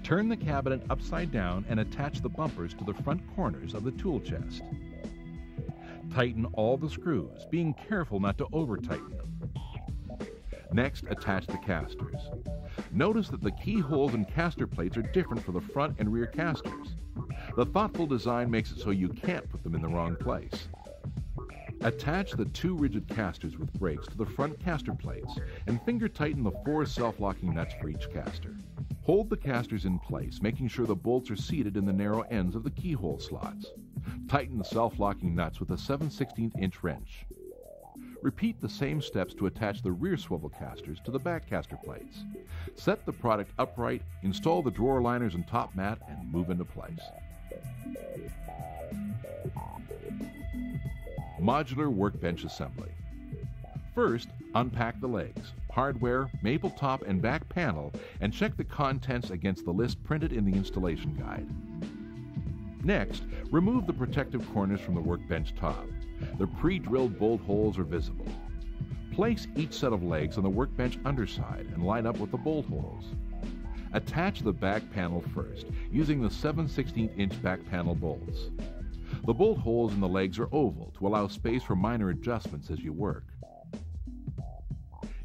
Turn the cabinet upside down and attach the bumpers to the front corners of the tool chest. Tighten all the screws, being careful not to over-tighten them. Next, attach the casters. Notice that the keyholes and caster plates are different for the front and rear casters. The thoughtful design makes it so you can't put them in the wrong place. Attach the 2 rigid casters with brakes to the front caster plates and finger tighten the 4 self-locking nuts for each caster. Hold the casters in place, making sure the bolts are seated in the narrow ends of the keyhole slots. Tighten the self-locking nuts with a 7/16" wrench. Repeat the same steps to attach the rear swivel casters to the back caster plates. Set the product upright, install the drawer liners and top mat, and move into place. Modular workbench assembly. First, unpack the legs, hardware, maple top and back panel, and check the contents against the list printed in the installation guide. Next, remove the protective corners from the workbench top. The pre-drilled bolt holes are visible. Place each set of legs on the workbench underside and line up with the bolt holes. Attach the back panel first, using the 7/16" back panel bolts. The bolt holes in the legs are oval to allow space for minor adjustments as you work.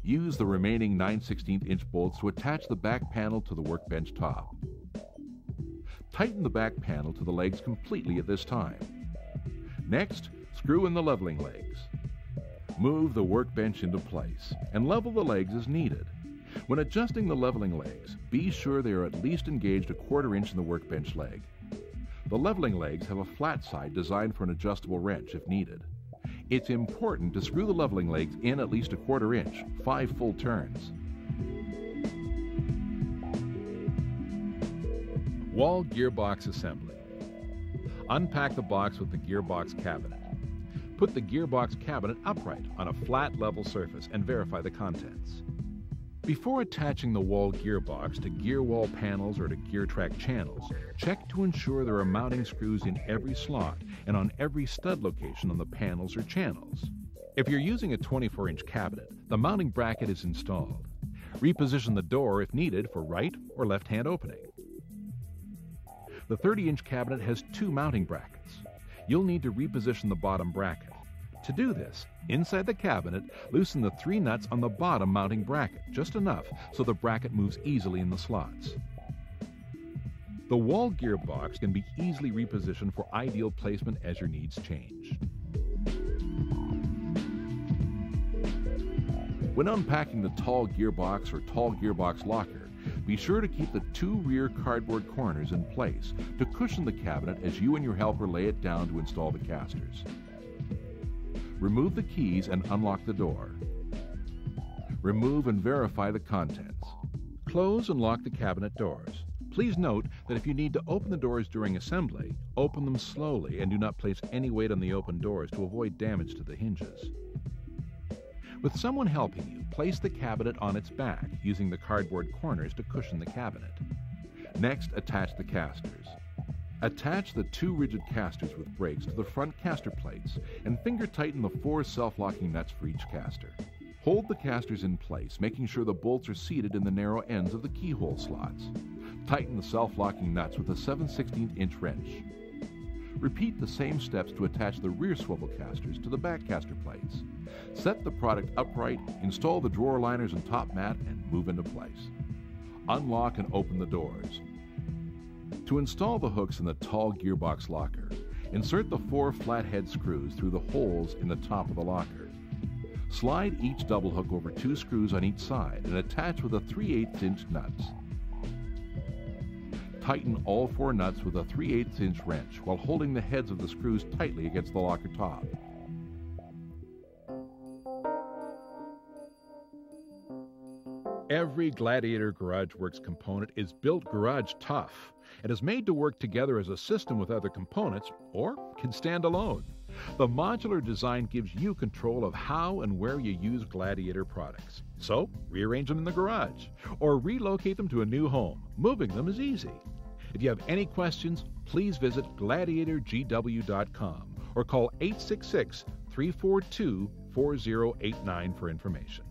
Use the remaining 9/16" bolts to attach the back panel to the workbench top. Tighten the back panel to the legs completely at this time. Next, screw in the leveling legs. Move the workbench into place and level the legs as needed. When adjusting the leveling legs, be sure they are at least engaged a 1/4 inch in the workbench leg. The leveling legs have a flat side designed for an adjustable wrench if needed. It's important to screw the leveling legs in at least a 1/4 inch, 5 full turns. Wall gearbox assembly. Unpack the box with the gearbox cabinet. Put the gearbox cabinet upright on a flat level surface and verify the contents. Before attaching the wall gearbox to gear wall panels or to gear track channels, check to ensure there are mounting screws in every slot and on every stud location on the panels or channels. If you're using a 24-inch cabinet, the mounting bracket is installed. Reposition the door if needed for right or left-hand opening. The 30-inch cabinet has 2 mounting brackets. You'll need to reposition the bottom bracket. To do this, inside the cabinet, loosen the 3 nuts on the bottom mounting bracket, just enough so the bracket moves easily in the slots. The wall gearbox can be easily repositioned for ideal placement as your needs change. When unpacking the tall gearbox or tall gearbox locker, be sure to keep the 2 rear cardboard corners in place to cushion the cabinet as you and your helper lay it down to install the casters. Remove the keys and unlock the door. Remove and verify the contents. Close and lock the cabinet doors. Please note that if you need to open the doors during assembly, open them slowly and do not place any weight on the open doors to avoid damage to the hinges. With someone helping you, place the cabinet on its back using the cardboard corners to cushion the cabinet. Next, attach the casters. Attach the 2 rigid casters with brakes to the front caster plates and finger tighten the 4 self-locking nuts for each caster. Hold the casters in place, making sure the bolts are seated in the narrow ends of the keyhole slots. Tighten the self-locking nuts with a 7/16" wrench. Repeat the same steps to attach the rear swivel casters to the back caster plates. Set the product upright, install the drawer liners and top mat, and move into place. Unlock and open the doors. To install the hooks in the tall gearbox locker, insert the 4 flathead screws through the holes in the top of the locker. Slide each double hook over 2 screws on each side and attach with a 3/8" nuts. Tighten all 4 nuts with a 3/8" wrench while holding the heads of the screws tightly against the locker top. Every Gladiator Garage Works component is built garage tough and is made to work together as a system with other components or can stand alone. The modular design gives you control of how and where you use Gladiator products. So, rearrange them in the garage or relocate them to a new home. Moving them is easy. If you have any questions, please visit gladiatorgw.com or call 866-342-4089 for information.